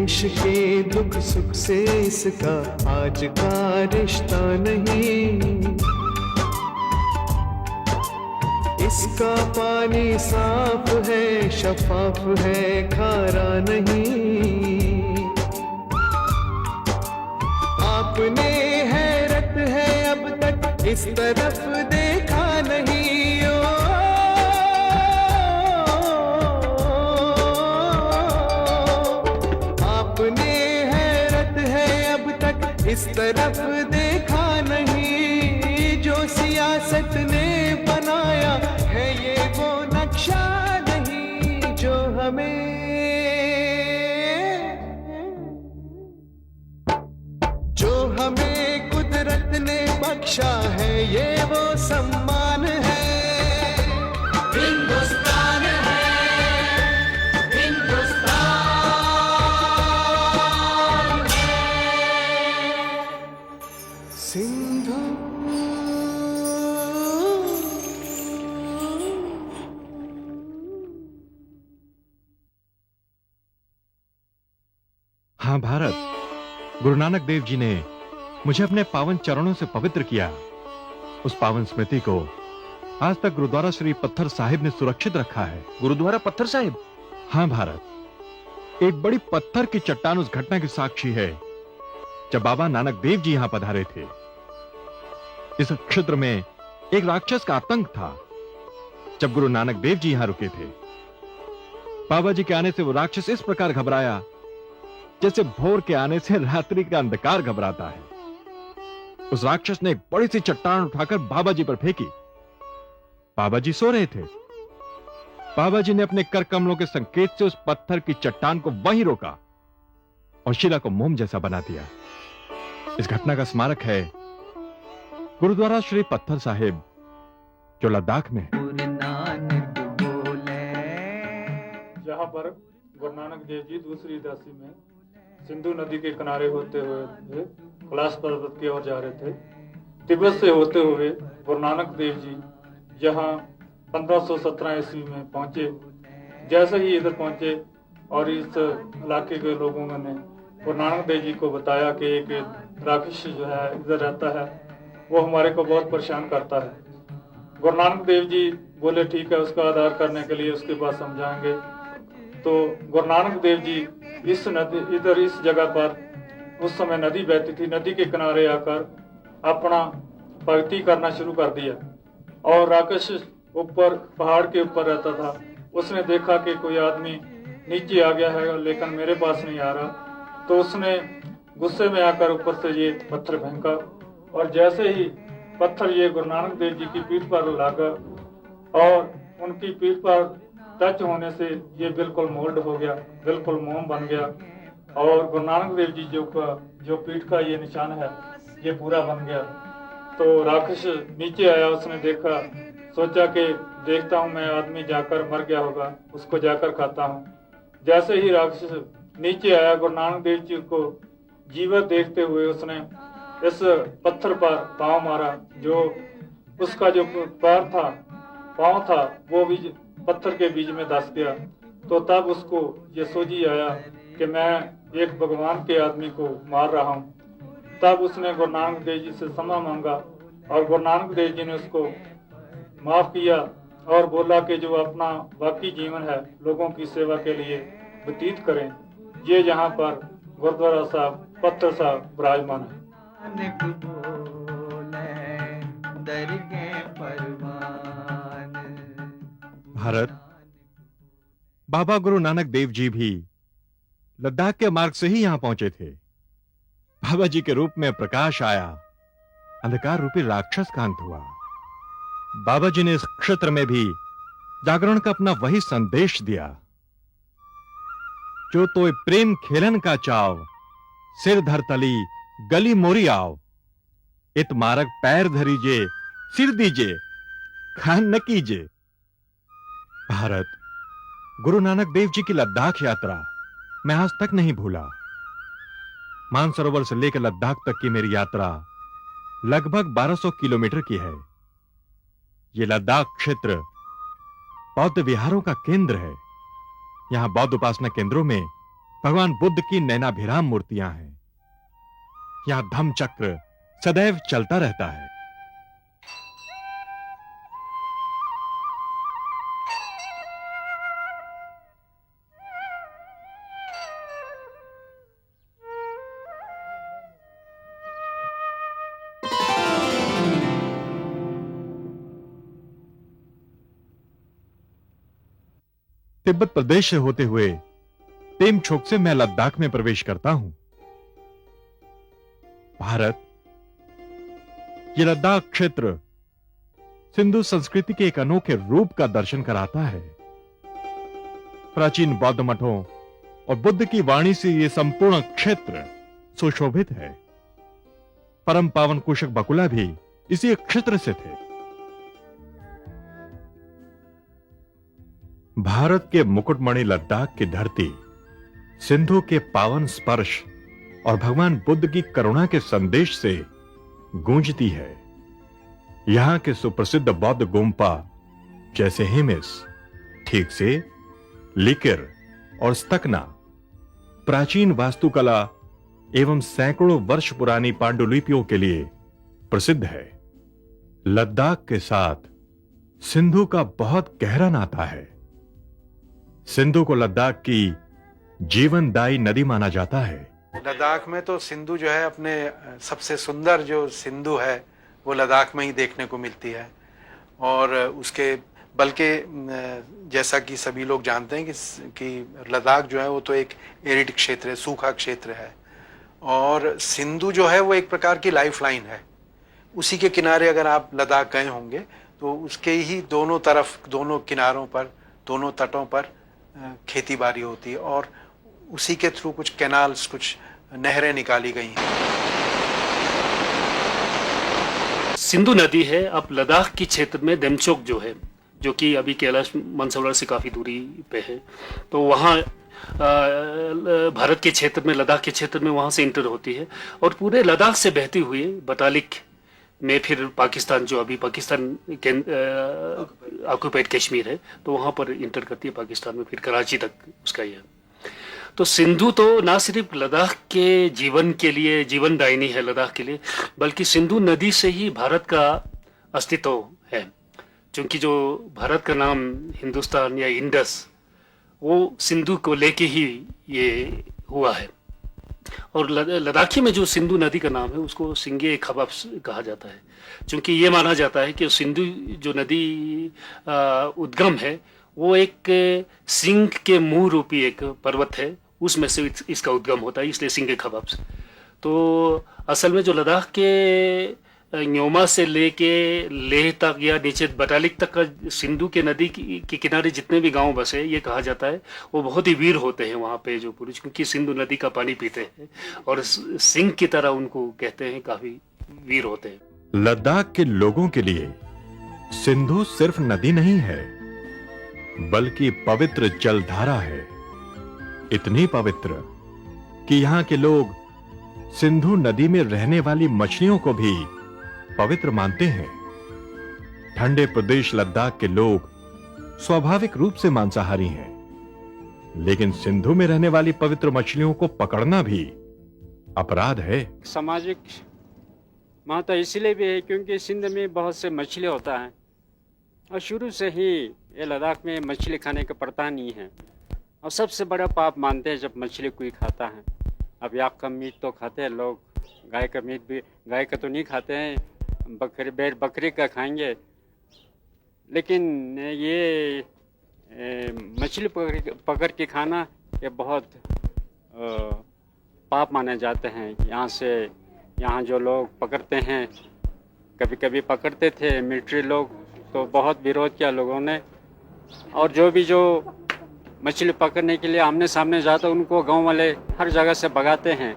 देश के दुख सुख से इसका आज का रिश्ता नहीं। इसका पानी साफ है, शफाफ है, खारा नहीं। आपने हैरत है अब तक इस तरफ देखा नहीं। ओ, आपने हैरत है अब तक इस तरफ देखा नहीं। जो सियासत ने बनाया है ये वो नक्शा नहीं जो हमें कुदरत ने बख्शा है, ये वो सम्मान है। हिंदुस्तान है, हिंदुस्तान है। सिंधु हाँ भारत, गुरु नानक देव जी ने मुझे अपने पावन चरणों से पवित्र किया। उस पावन स्मृति को आज तक गुरुद्वारा श्री पत्थर साहिब ने सुरक्षित रखा है। गुरुद्वारा पत्थर साहिब? हाँ भारत, एक बड़ी पत्थर की चट्टान उस घटना की साक्षी है जब बाबा नानक देव जी यहां पधारे थे। इस क्षेत्र में एक राक्षस का आतंक था। जब गुरु नानक देव जी यहां रुके थे, बाबा जी के आने से वो राक्षस इस प्रकार घबराया जैसे भोर के आने से रात्रि का अंधकार घबराता है। उस राक्षस ने एक बड़ी सी चट्टान उठाकर बाबा जी पर फेंकी। बाबा जी सो रहे थे। बाबा जी ने अपने कर कमलों के संकेत से उस पत्थर की चट्टान को वहीं रोका और शिला को मोम जैसा बना दिया। इस घटना का स्मारक है गुरुद्वारा श्री पत्थर साहिब, जो लद्दाख में है। जहां पर गुरु नानक देव जी दूसरी उदासी में सिंधु नदी के किनारे होते हुए कैलाश पर्वत की ओर जा रहे थे। तिब्बत से होते हुए गुरु नानक देव जी यहाँ 1517 ईस्वी में पहुंचे। जैसे ही इधर पहुंचे और इस इलाके के लोगों ने गुरु नानक देव जी को बताया कि एक राक्षस जो है इधर रहता है, वो हमारे को बहुत परेशान करता है। गुरु नानक देव जी बोले ठीक है, उसका आधार करने के लिए उसके पास समझाएंगे। तो गुरु नानक देव जी इस नदी इधर इस जगह पर उस समय नदी बहती थी, नदी के किनारे आकर अपना भक्ति करना शुरू कर दिया। और राक्षस ऊपर पहाड़ के ऊपर रहता था। उसने देखा कि कोई आदमी नीचे आ गया है लेकिन मेरे पास नहीं आ रहा, तो उसने गुस्से में आकर ऊपर से ये पत्थर फेंका और जैसे ही पत्थर ये गुरु नानक देव जी की पीठ पर लगा और उनकी पीठ पर टच होने से ये बिल्कुल मोल्ड हो गया, बिल्कुल मोम बन गया और गुरु नानक देव जी जो पीठ का ये निशान है ये पूरा बन गया। तो राक्षस नीचे आया, उसने देखा, सोचा कि देखता हूँ मैं आदमी जाकर मर गया होगा, उसको जाकर खाता हूँ। जैसे ही राक्षस नीचे आया, गुरु नानक देव जी को जीवित देखते हुए उसने इस पत्थर पर पाँव मारा। जो उसका जो पैर था, पाँव था, वो भी पत्थर के बीच में धंस गया। तो तब उसको ये सोझी आया कि मैं एक भगवान के आदमी को मार रहा हूँ। तब उसने गुरु नानक देव जी से क्षमा मांगा और गुरु नानक देव जी ने उसको माफ किया और बोला कि जो अपना बाकी जीवन है लोगों की सेवा के लिए व्यतीत करें। ये यहाँ पर गुरुद्वारा साहब पत्थर साहब विराजमान है। भारत, बाबा गुरु नानक देव जी भी लद्दाख के मार्ग से ही यहां पहुंचे थे। बाबा जी के रूप में प्रकाश आया, अंधकार रूपी राक्षस का अंत हुआ। बाबा जी ने इस क्षेत्र में भी जागरण का अपना वही संदेश दिया। जो तो प्रेम खेलन का चाव, सिर धर तली गली मोरी आओ, इत मारक पैर धरीजे, सिर दीजे, खान न कीजे। भारत, गुरु नानक देव जी की लद्दाख यात्रा मैं आज तक नहीं भूला। मानसरोवर से लेकर लद्दाख तक की मेरी यात्रा लगभग 1200 किलोमीटर की है। यह लद्दाख क्षेत्र बौद्ध विहारों का केंद्र है। यहां बौद्ध उपासना केंद्रों में भगवान बुद्ध की नैनाभिराम मूर्तियां हैं। यहां धम्म चक्र सदैव चलता रहता है। तिब्बत प्रदेश से होते हुए तेमछोक से मैं लद्दाख में प्रवेश करता हूं। भारत, ये लद्दाख क्षेत्र सिंधु संस्कृति के एक अनोखे रूप का दर्शन कराता है। प्राचीन बौद्ध मठों और बुद्ध की वाणी से यह संपूर्ण क्षेत्र सुशोभित है। परम पावन कुशक बकुला भी इसी क्षेत्र से थे। भारत के मुकुटमणि लद्दाख की धरती सिंधु के पावन स्पर्श और भगवान बुद्ध की करुणा के संदेश से गूंजती है। यहां के सुप्रसिद्ध बौद्ध गुम्पा जैसे हिमिस, ठीक से लिकिर और स्तकना प्राचीन वास्तुकला एवं सैकड़ों वर्ष पुरानी पांडुलिपियों के लिए प्रसिद्ध है। लद्दाख के साथ सिंधु का बहुत गहरा नाता है। सिंधु को लद्दाख की जीवनदायी नदी माना जाता है। लद्दाख में तो सिंधु जो है अपने सबसे सुंदर जो सिंधु है वो लद्दाख में ही देखने को मिलती है। और उसके बल्कि जैसा कि सभी लोग जानते हैं कि लद्दाख जो है वो तो एक एरिड क्षेत्र है, सूखा क्षेत्र है। और सिंधु जो है वो एक प्रकार की लाइफ लाइन है। उसी के किनारे अगर आप लद्दाख गए होंगे तो उसके ही दोनों तरफ, दोनों किनारों पर, दोनों तटों पर खेती बाड़ी होती है और उसी के थ्रू कुछ कैनाल्स, कुछ नहरें निकाली गई हैं। सिंधु नदी है अब लद्दाख की क्षेत्र में देमचोक जो है, जो कि अभी कैलाश मानसरोवर से काफ़ी दूरी पे है, तो वहाँ भारत के क्षेत्र में, लद्दाख के क्षेत्र में वहाँ से इंटर होती है और पूरे लद्दाख से बहती हुई बतालिक में फिर पाकिस्तान, जो अभी पाकिस्तान ऑक्यूपाइड कश्मीर है, तो वहाँ पर इंटर करती है पाकिस्तान में, फिर कराची तक उसका ये। तो सिंधु तो ना सिर्फ लद्दाख के जीवन के लिए जीवनदायिनी है लद्दाख के लिए, बल्कि सिंधु नदी से ही भारत का अस्तित्व है। क्योंकि जो भारत का नाम हिंदुस्तान या इंडस, वो सिंधु को लेके ही ये हुआ है। और लद्दाखी में जो सिंधु नदी का नाम है उसको सिंगे खबाब्स कहा जाता है, क्योंकि ये माना जाता है कि सिंधु जो नदी उद्गम है वो एक सिंह के मुंह रूपी एक पर्वत है, उसमें से इसका उद्गम होता है, इसलिए सिंगे खबाब्स। तो असल में जो लद्दाख के न्योमा से लेके लेह तक या नीचे बतालिक तक का सिंधु के नदी के किनारे जितने भी गांव बसे, ये कहा जाता है वो बहुत ही वीर होते हैं वहाँ पे जो पुरुष, क्योंकि सिंधु नदी का पानी पीते हैं और सिंह की तरह उनको कहते हैं, काफी वीर होते हैं। लद्दाख के लोगों के लिए सिंधु सिर्फ नदी नहीं है, बल्कि पवित्र जलधारा है। इतनी पवित्र कि यहाँ के लोग सिंधु नदी में रहने वाली मछलियों को भी पवित्र मानते हैं। ठंडे प्रदेश लद्दाख के लोग स्वाभाविक रूप से मांसाहारी हैं, लेकिन सिंधु में रहने वाली पवित्र मछलियों को पकड़ना भी अपराध है। सामाजिक महत्व इसलिए भी है क्योंकि सिंध में बहुत से मछली होता है और शुरू से ही ये लद्दाख में मछली खाने का प्रथा नहीं है। और सबसे बड़ा पाप मानते हैं जब मछली कोई खाता है। अब याक का मीट तो खाते हैं लोग, गाय का मीट भी, गाय का तो नहीं खाते हैं, बकरी का खाएंगे, लेकिन ये मछली पकड़ के खाना ये बहुत पाप माने जाते हैं। यहाँ जो लोग पकड़ते हैं, कभी कभी पकड़ते थे मिलिट्री लोग, तो बहुत विरोध किया लोगों ने। और जो मछली पकड़ने के लिए आमने सामने जाता उनको गांव वाले हर जगह से भगाते हैं।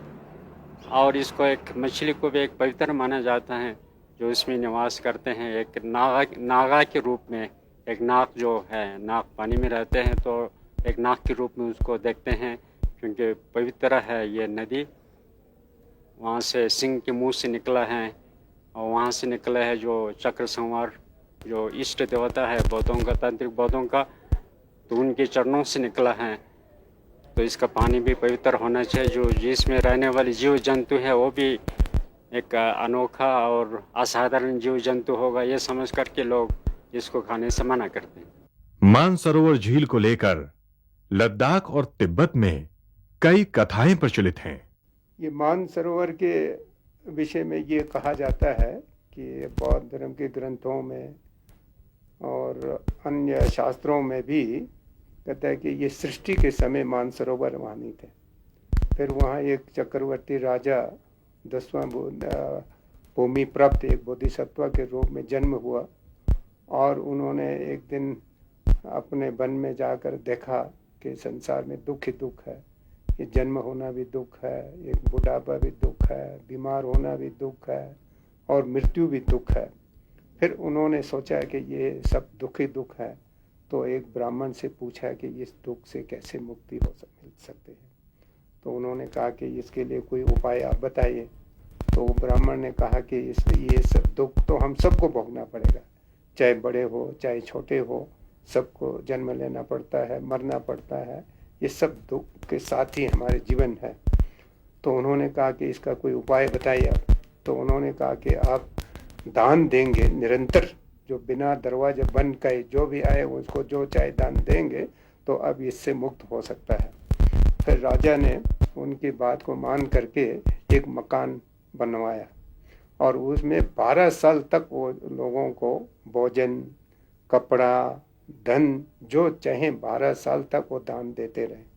और इसको एक मछली को भी एक पवित्र माना जाता है जो इसमें निवास करते हैं, एक नागा के रूप में। एक नाग जो है, नाग पानी में रहते हैं तो एक नाग के रूप में उसको देखते हैं, क्योंकि पवित्र है ये नदी। वहाँ से सिंह के मुंह से निकला है और वहाँ से निकला है जो चक्र संवार, जो इष्ट देवता है बौद्धों का, तांत्रिक बौद्धों का, तो उनके चरणों से निकला है। तो इसका पानी भी पवित्र होना चाहिए। जो जिसमें रहने वाले जीव जंतु है वो भी एक अनोखा और असाधारण जीव जंतु होगा, ये समझ करके लोग इसको खाने से मना करते हैं। मानसरोवर झील को लेकर लद्दाख और तिब्बत में कई कथाएं प्रचलित हैं। ये मानसरोवर के विषय में ये कहा जाता है कि बौद्ध धर्म के ग्रंथों में और अन्य शास्त्रों में भी कहता है कि ये सृष्टि के समय मानसरोवर वहाँ नहीं थे। फिर वहाँ एक चक्रवर्ती राजा 10वां भूमि प्राप्त एक बोधिसत्व के रूप में जन्म हुआ और उन्होंने एक दिन अपने वन में जाकर देखा कि संसार में दुख ही दुख है। ये जन्म होना भी दुख है, एक बुढ़ापा भी दुख है, बीमार होना भी दुख है और मृत्यु भी दुख है। फिर उन्होंने सोचा कि ये सब दुख ही दुख है, तो एक ब्राह्मण से पूछा कि इस दुख से कैसे मुक्ति मिल सकते हैं। तो उन्होंने कहा कि इसके लिए कोई उपाय आप बताइए। तो ब्राह्मण ने कहा कि ये सब दुख तो हम सबको भोगना पड़ेगा, चाहे बड़े हो चाहे छोटे हो, सबको जन्म लेना पड़ता है, मरना पड़ता है, ये सब दुख के साथ ही हमारे जीवन है। तो उन्होंने कहा कि इसका कोई उपाय बताइए आप। तो उन्होंने कहा कि आप दान देंगे निरंतर, जो बिना दरवाजे बंद का जो भी आए उसको जो चाहे दान देंगे तो अब इससे मुक्त हो सकता है। फिर राजा ने उनकी बात को मान करके एक मकान बनवाया और उसमें 12 साल तक वो लोगों को भोजन, कपड़ा, धन जो चाहे 12 साल तक वो दान देते रहे।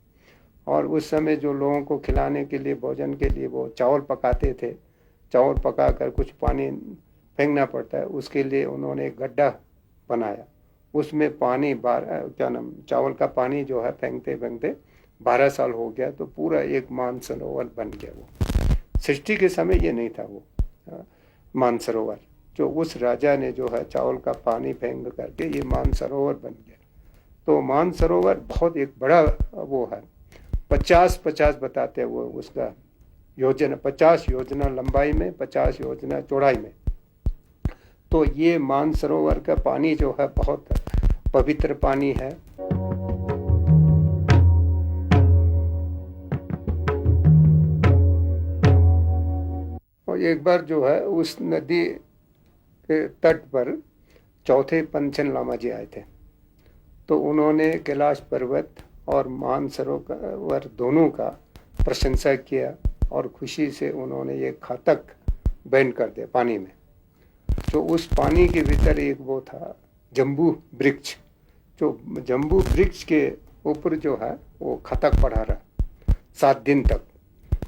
और उस समय जो लोगों को खिलाने के लिए, भोजन के लिए वो चावल पकाते थे, चावल पका कर कुछ पानी फेंकना पड़ता है, उसके लिए उन्होंने एक गड्ढा बनाया। उसमें पानी चावल का पानी जो है फेंकते फेंकते 12 साल हो गया तो पूरा एक मानसरोवर बन गया। वो सृष्टि के समय ये नहीं था वो मानसरोवर, जो उस राजा ने जो है चावल का पानी फेंक करके ये मानसरोवर बन गया। तो मानसरोवर बहुत एक बड़ा वो है, 50-50 बताते हैं वो उसका योजना, 50 योजना लंबाई में, 50 योजना चौड़ाई में। तो ये मानसरोवर का पानी जो है बहुत पवित्र पानी है। और एक बार जो है उस नदी के तट पर चौथे पंचन लामा जी आए थे, तो उन्होंने कैलाश पर्वत और मानसरोवर दोनों का प्रशंसा किया और खुशी से उन्होंने ये खातक बैन कर दिया पानी में। तो उस पानी के भीतर एक वो था जम्बू वृक्ष, जो जम्बू वृक्ष के ऊपर जो है वो खतक पड़ा रहा 7 दिन तक।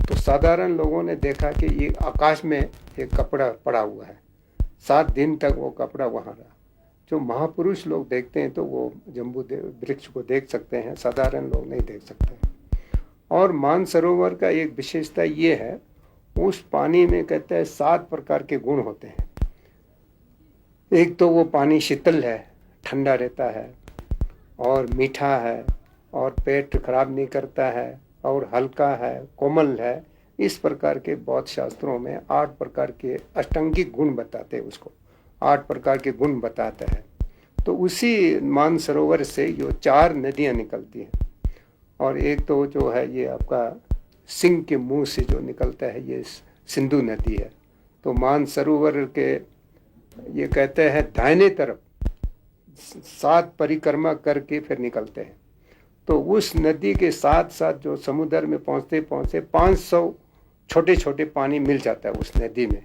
तो साधारण लोगों ने देखा कि ये आकाश में एक कपड़ा पड़ा हुआ है, 7 दिन तक वो कपड़ा वहाँ रहा। जो महापुरुष लोग देखते हैं तो वो जम्बू वृक्ष को देख सकते हैं, साधारण लोग नहीं देख सकते। और मानसरोवर का एक विशेषता ये है, उस पानी में कहते हैं 7 प्रकार के गुण होते हैं। एक तो वो पानी शीतल है, ठंडा रहता है और मीठा है और पेट खराब नहीं करता है और हल्का है, कोमल है। इस प्रकार के बौद्ध शास्त्रों में 8 प्रकार के अष्टांगिक गुण बताते हैं, उसको 8 प्रकार के गुण बताता है। तो उसी मानसरोवर से जो 4 नदियाँ निकलती हैं और एक तो जो है ये आपका सिंह के मुंह से जो निकलता है ये सिंधु नदी है। तो मानसरोवर के ये कहते हैं दाहिने तरफ 7 परिक्रमा करके फिर निकलते हैं। तो उस नदी के साथ साथ जो समुद्र में पहुँचते पहुँचते 500 छोटे छोटे पानी मिल जाता है उस नदी में।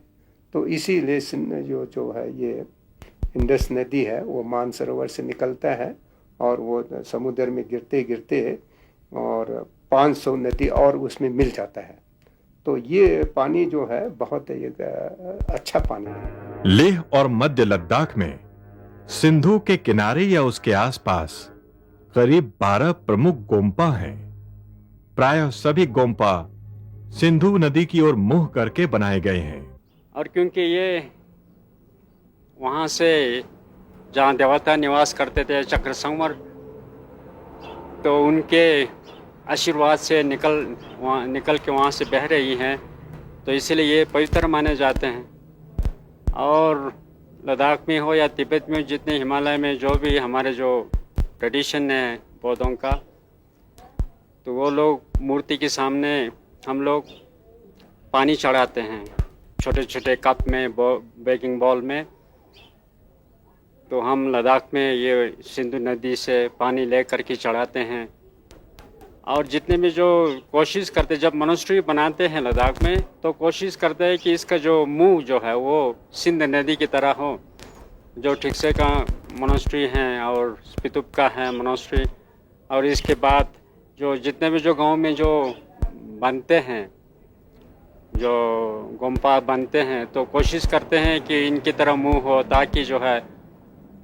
तो इसीलिए जो है ये इंडस नदी है वो मानसरोवर से निकलता है और वो समुद्र में गिरते गिरते और 500 नदी और उसमें मिल जाता है। तो ये पानी जो है बहुत एक अच्छा पानी है। लेह और मध्य लद्दाख में सिंधु के किनारे या उसके आसपास करीब 12 प्रमुख गोम्पा हैं। प्रायः सभी गोम्पा सिंधु नदी की ओर मुंह करके बनाए गए हैं। और क्योंकि ये वहाँ से जहाँ देवता निवास करते थे चक्र संवर, तो उनके आशीर्वाद से निकल के वहाँ से बह रही हैं, तो इसलिए ये पवित्र माने जाते हैं। और लद्दाख में हो या तिब्बत में, जितने हिमालय में जो भी हमारे जो ट्रेडिशन है बौद्धों का, तो वो लोग मूर्ति के सामने हम लोग पानी चढ़ाते हैं छोटे छोटे कप में, बेकिंग बॉल में। तो हम लद्दाख में ये सिंधु नदी से पानी ले करके चढ़ाते हैं। और जितने भी जो कोशिश करते, जब मोनेस्ट्री बनाते हैं लद्दाख में, तो कोशिश करते हैं कि इसका जो मुंह जो है वो सिंध नदी की तरह हो। जो ठीक से का मोनेस्ट्री हैं और स्पितुप का है मोनेस्ट्री, और इसके बाद जो जितने भी जो गांव में जो बनते हैं, जो गोम्पा बनते हैं, तो कोशिश करते हैं कि इनकी तरह मुंह हो, ताकि जो है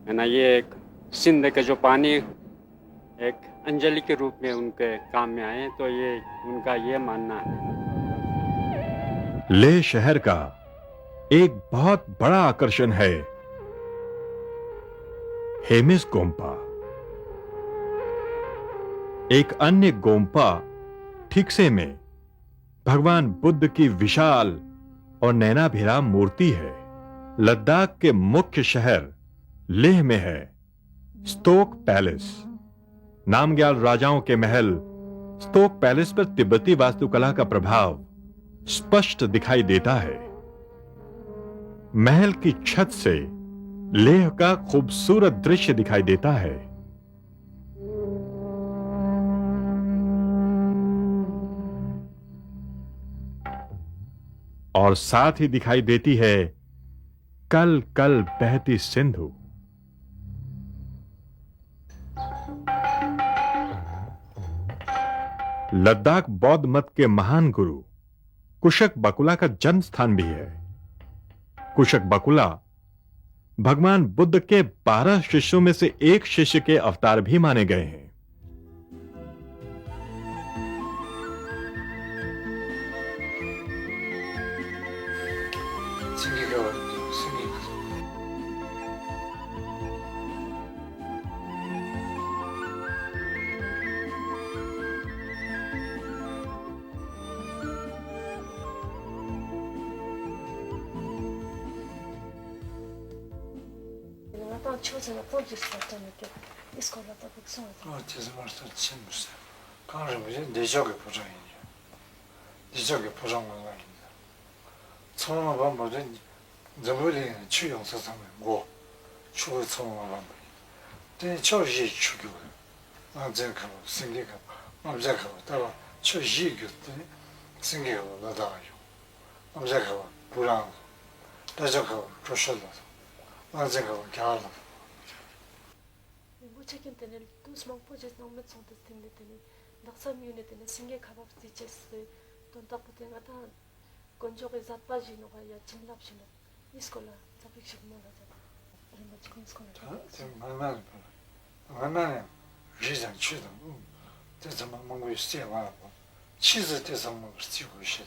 ना ये एक सिंध के जो पानी एक अंजलि के रूप में उनके काम में आए। तो ये उनका ये मानना है। लेह शहर का एक बहुत बड़ा आकर्षण है हेमिस गोम्पा। एक अन्य गोम्पा ठिकसे में भगवान बुद्ध की विशाल और नैनाभिराम मूर्ति है। लद्दाख के मुख्य शहर लेह में है स्तोक पैलेस। नामग्याल राजाओं के महल स्तोक पैलेस पर तिब्बती वास्तुकला का प्रभाव स्पष्ट दिखाई देता है। महल की छत से लेह का खूबसूरत दृश्य दिखाई देता है। और साथ ही दिखाई देती है कल कल बहती सिंधु। लद्दाख बौद्ध मत के महान गुरु कुशक बकुला का जन्म स्थान भी है। कुशक बकुला भगवान बुद्ध के 12 शिष्यों में से एक शिष्य के अवतार भी माने गए हैं। 초전에 보여줬었잖아요. 이스콜라다 복숭아. 어째서 벌써 침무세. 강은 이제 내 적의 보장이죠. 네 적의 보장만 아닙니다. 처음 한 번은 저번에 추용 사상을 뭐 추고 처음 한 번. 근데 저시 추교. 제가 생기가 남자가 따라 저시 교때 생기가 나다요. 남자가 불안. 나자가 조절다. 남자가 겨울. 무책임 때는 또 스몰 포지션 너무 좋다 때문에 낙삼 유닛 때는 신경 가밥 스티체스 돈 tap고 때마다 건조가 잡아지는 거야. 침납시는 이스콜라 잡히식 뭐라자. 그런 거 지금 이스콜라. 지금 만나는 리장 취도.这么먹고 있어야 와. 치즈 때서 먹을 수 있어.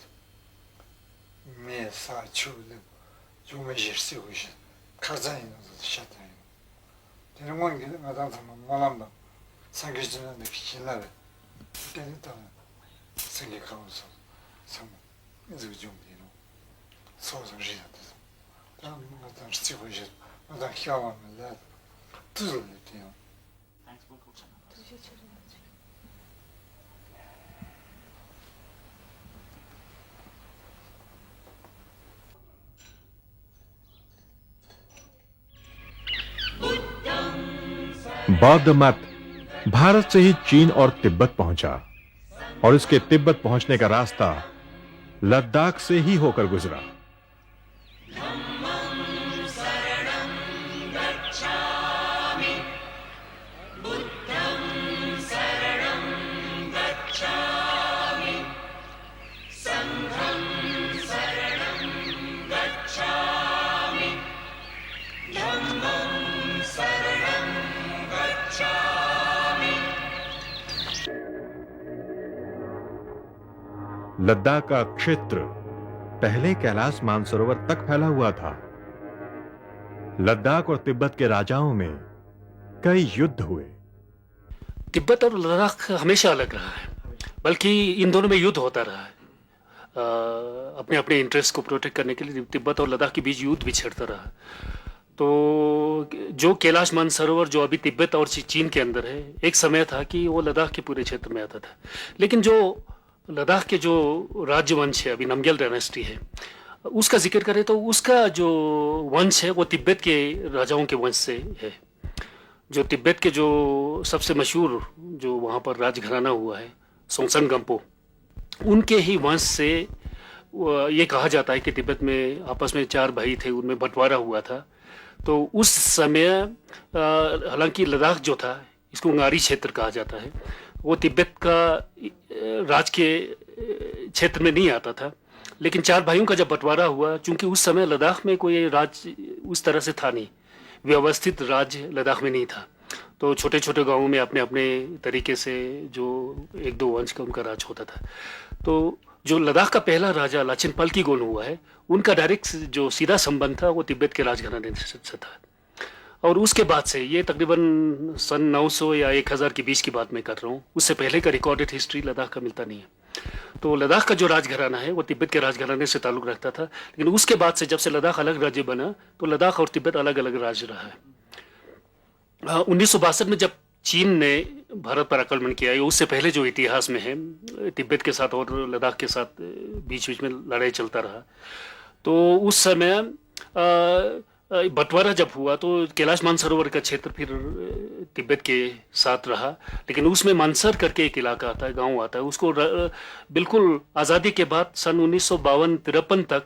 메사 추는 좀 있을 수 있어. 가자는 것도 샷다. 이런 건 내가 당장 말한다. 상기지는 데 기나래. 때렸다. 생각하면서 참 이제 좀 되는 소소지다. 다음 뭔가 더 쓰고 있어. 나 희망을 내. 들을 때요. बौद्ध मत भारत से ही चीन और तिब्बत पहुंचा और इसके तिब्बत पहुंचने का रास्ता लद्दाख से ही होकर गुजरा। लद्दाख का क्षेत्र पहले कैलाश मानसरोवर तक फैला हुआ था। लद्दाख और तिब्बत के राजाओं में कई युद्ध हुए। तिब्बत और लद्दाख हमेशा अलग रहा है, बल्कि इन दोनों में युद्ध होता रहा है। अपने अपने इंटरेस्ट को प्रोटेक्ट करने के लिए तिब्बत और लद्दाख के बीच युद्ध भी छिड़ता रहा। तो जो कैलाश मानसरोवर जो अभी तिब्बत और चीन के अंदर है, एक समय था कि वो लद्दाख के पूरे क्षेत्र में आता था। लेकिन जो लद्दाख के जो राजवंश है, अभी नमग्याल डायनेस्टी है, उसका जिक्र करें तो उसका जो वंश है वो तिब्बत के राजाओं के वंश से है। जो तिब्बत के जो सबसे मशहूर जो वहाँ पर राजघराना हुआ है, सोंगसन गंपो, उनके ही वंश से ये कहा जाता है कि तिब्बत में आपस में 4 भाई थे, उनमें बंटवारा हुआ था। तो उस समय हालांकि लद्दाख जो था, इसको उंगारी क्षेत्र कहा जाता है, वो तिब्बत का राज के क्षेत्र में नहीं आता था। लेकिन 4 भाइयों का जब बंटवारा हुआ, चूंकि उस समय लद्दाख में कोई राज उस तरह से था नहीं, व्यवस्थित राज्य लद्दाख में नहीं था, तो छोटे छोटे गांवों में अपने अपने तरीके से जो 1-2 वंश का उनका राज होता था। तो जो लद्दाख का पहला राजा लाचेन पाल्की-गोन हुआ है, उनका डायरेक्ट जो सीधा संबंध था वो तिब्बत के राजघराने से था। और उसके बाद से, ये तकरीबन सन 900 या 1000 के बीच की बात मैं कर रहा हूँ, उससे पहले का रिकॉर्डेड हिस्ट्री लद्दाख का मिलता नहीं है। तो लद्दाख का जो राजघराना है वो तिब्बत के राजघराने से ताल्लुक रखता था। लेकिन उसके बाद से जब से लद्दाख अलग राज्य बना, तो लद्दाख और तिब्बत अलग अलग राज्य रहा है। 1962 में जब चीन ने भारत पर आक्रमण किया, या उससे पहले जो इतिहास में है, तिब्बत के साथ और लद्दाख के साथ बीच बीच में लड़ाई चलता रहा। तो उस समय बंटवारा जब हुआ तो कैलाश मानसरोवर का क्षेत्र फिर तिब्बत के साथ रहा। लेकिन उसमें मानसर करके एक इलाका आता है, गांव आता है, उसको बिल्कुल आज़ादी के बाद सन 1952-53 तक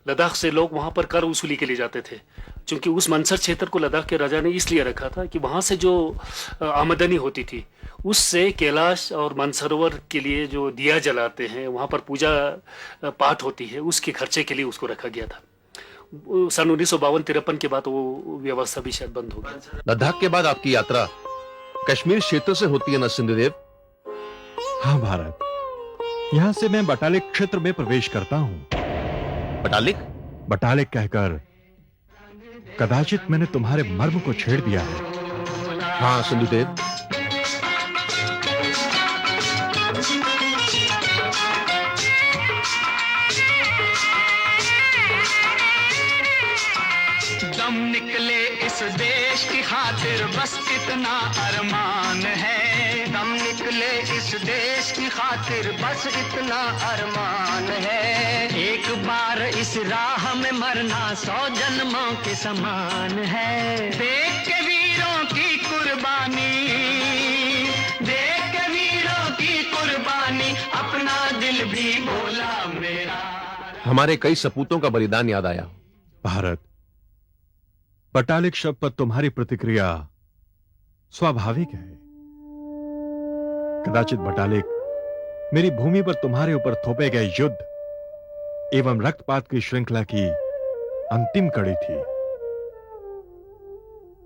लद्दाख से लोग वहाँ पर कर वसूली के लिए जाते थे। क्योंकि उस मानसर क्षेत्र को लद्दाख के राजा ने इसलिए रखा था कि वहाँ से जो आमदनी होती थी, उससे कैलाश और मानसरोवर के लिए जो दिया जलाते हैं, वहाँ पर पूजा पाठ होती है, उसके खर्चे के लिए उसको रखा गया था। सन 1952-53 के बाद वो व्यवस्था भी शायद बंद हो गई। लद्दाख के बाद आपकी यात्रा कश्मीर क्षेत्र से होती है ना सिंधुदेव? हाँ भारत, यहाँ से मैं बटालिक क्षेत्र में प्रवेश करता हूँ। बटालिक? बटालिक कहकर कदाचित मैंने तुम्हारे मर्म को छेड़ दिया है। हाँ सिंधुदेव। दम निकले इस देश की खातिर बस इतना अरमान है। दम निकले इस देश की खातिर बस इतना अरमान है। एक बार इस राह में मरना 100 जन्मों के समान है। देख के वीरों की कुर्बानी, देख के वीरों की कुर्बानी, अपना दिल भी बोला मेरा। हमारे कई सपूतों का बलिदान याद आया। भारत, बटालिक शब्द पर तुम्हारी प्रतिक्रिया स्वाभाविक है। कदाचित बटालिक मेरी भूमि पर तुम्हारे ऊपर थोपे गए युद्ध एवं रक्तपात की श्रृंखला की अंतिम कड़ी थी।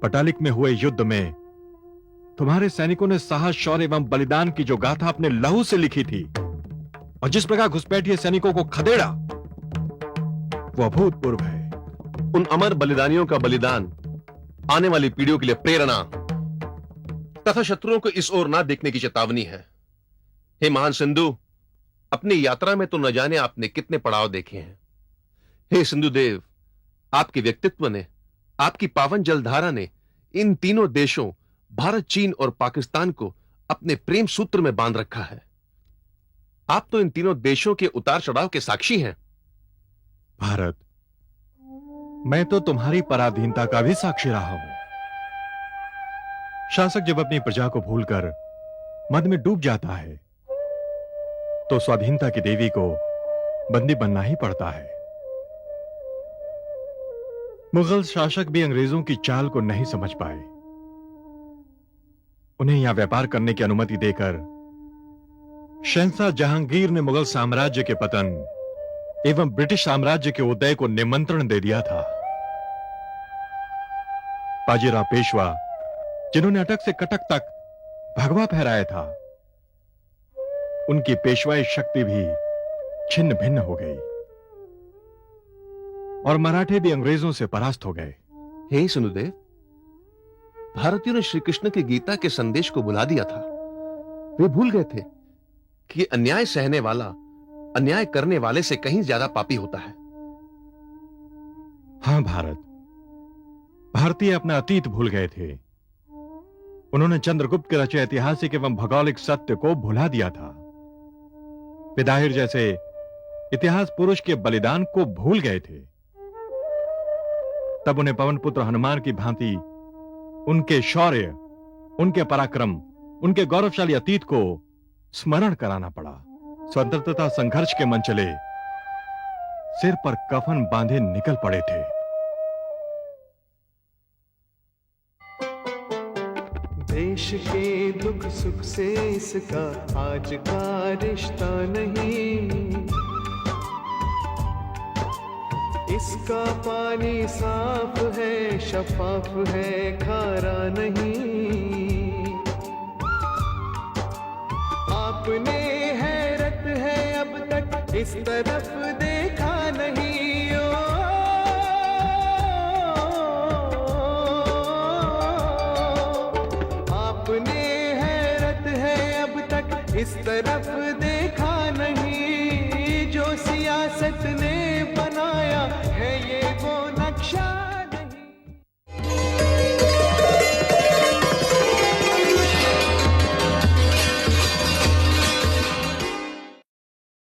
बटालिक में हुए युद्ध में तुम्हारे सैनिकों ने साहस, शौर्य एवं बलिदान की जो गाथा अपने लहू से लिखी थी, और जिस प्रकार घुसपैठिए सैनिकों को खदेड़ा, वो अभूतपूर्व है। उन अमर बलिदानियों का बलिदान आने वाली पीढ़ियों के लिए प्रेरणा तथा शत्रुओं को इस ओर ना देखने की चेतावनी है। हे महान सिंधु, अपनी यात्रा में तो न जाने आपने कितने पड़ाव देखे हैं। हे सिंधुदेव, आपके व्यक्तित्व ने, आपकी पावन जलधारा ने इन तीनों देशों भारत, चीन और पाकिस्तान को अपने प्रेम सूत्र में बांध रखा है। आप तो इन तीनों देशों के उतार चढ़ाव के साक्षी हैं। भारत, मैं तो तुम्हारी पराधीनता का भी साक्षी रहा हूं। शासक जब अपनी प्रजा को भूलकर मद में डूब जाता है, तो स्वाधीनता की देवी को बंदी बनना ही पड़ता है। मुगल शासक भी अंग्रेजों की चाल को नहीं समझ पाए। उन्हें यहां व्यापार करने की अनुमति देकर शहंशाह जहांगीर ने मुगल साम्राज्य के पतन एवं ब्रिटिश साम्राज्य के उदय को निमंत्रण दे दिया था। बाजीराव पेशवा, जिन्होंने अटक से कटक तक भगवा फहराया था, उनकी पेशवाई शक्ति भी छिन्न भिन्न हो गई और मराठे भी अंग्रेजों से परास्त हो गए। हे सुनुदेव, भारतीयों ने श्री कृष्ण की गीता के संदेश को भुला दिया था। वे भूल गए थे कि अन्याय सहने वाला अन्याय करने वाले से कहीं ज्यादा पापी होता है। हां भारत, भारतीय अपना अतीत भूल गए थे। उन्होंने चंद्रगुप्त के रचे ऐतिहासिक एवं भौगोलिक सत्य को भुला दिया था। वे दाहिर जैसे इतिहास पुरुष के बलिदान को भूल गए थे। तब उन्हें पवन पुत्र हनुमान की भांति उनके शौर्य, उनके पराक्रम, उनके गौरवशाली अतीत को स्मरण कराना पड़ा। स्वतंत्रता संघर्ष के मंचले सिर पर कफन बांधे निकल पड़े थे। देश के दुख सुख से इसका आज का रिश्ता नहीं, इसका पानी साफ है, शफाफ है, खारा नहीं। आपने हैरत है अब तक इस तरफ देखा नहीं। ओ, आपने हैरत है अब तक इस तरफ देखा नहीं। जो सियासत ने बनाया है ये वो नक्शा।